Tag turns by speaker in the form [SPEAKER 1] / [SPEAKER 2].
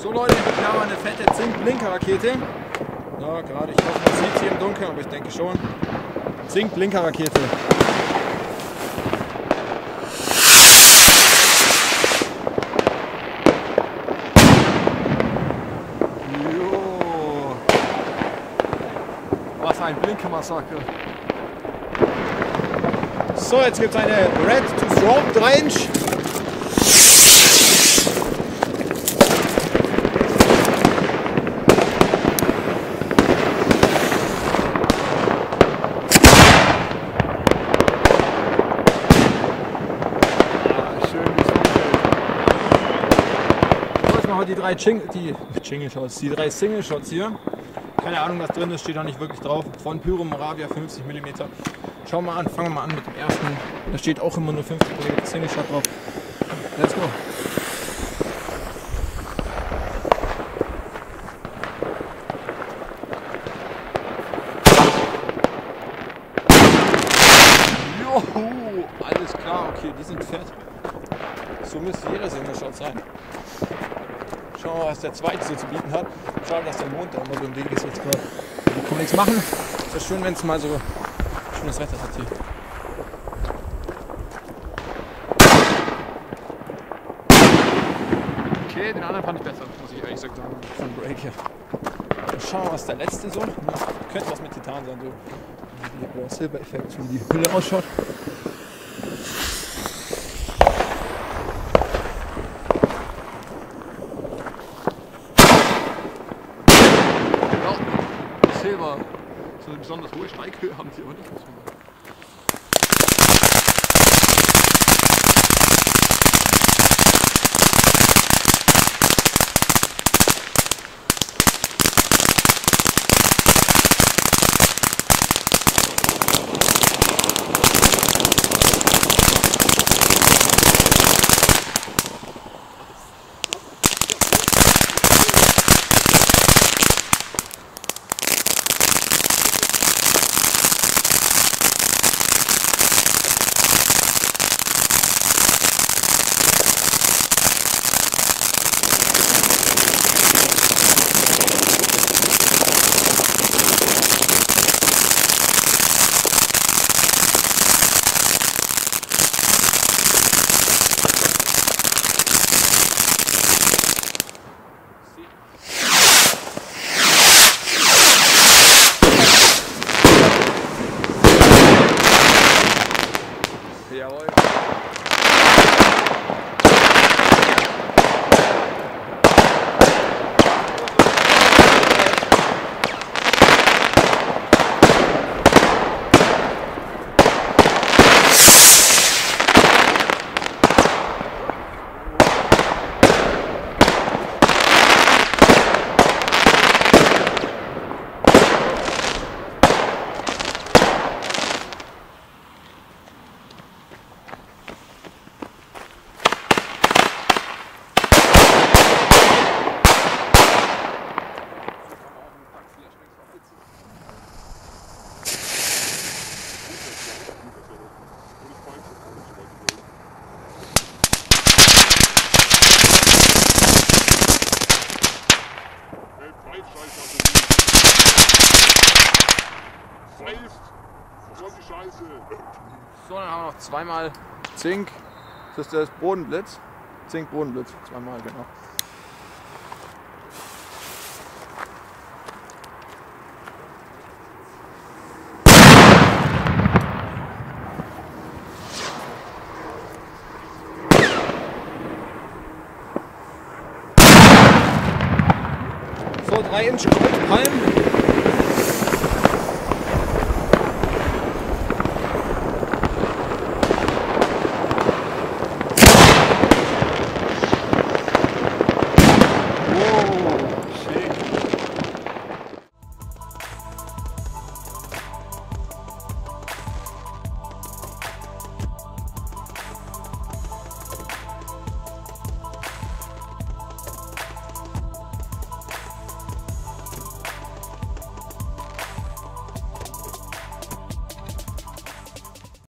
[SPEAKER 1] So Leute, wir haben eine fette ZINK-Blinkerrakete. Ja, gerade, ich hoffe, man sieht sie im Dunkeln, aber ich denke schon. ZINK-Blinkerrakete. Jo. Was ein Blinkermassaker. So, jetzt gibt es eine Red to Strong 3 Inch. Die drei Singleshots hier. Keine Ahnung, was drin ist, steht auch nicht wirklich drauf. Von Pyro Moravia 50 mm. Schauen wir mal an, fangen wir mal an mit dem ersten. Da steht auch immer nur 50 mm Singleshot drauf. Let's go. Joho, alles klar, okay, die sind fett. So müsste jeder Singleshot sein. Schauen wir mal, was der zweite so zu bieten hat. Schade, dass der Mond da immer so im Weg ist jetzt gerade. Wir können nichts machen. Es wäre schön, wenn es mal so schönes Wetter hat hier. Okay, den anderen fand ich besser, muss ich ehrlich sagen. Von Break hier. Schauen wir mal, was der letzte so. Könnte was mit Titan sein, so wie der Silber-Effekt, wie die Hülle ausschaut. Silber, so eine besonders hohe Steighöhe haben sie aber nicht. Jawohl. So, dann haben wir noch zweimal Zink. Das ist das Bodenblitz. Zink, Bodenblitz. Zweimal, genau. So, 3 Inch Palm.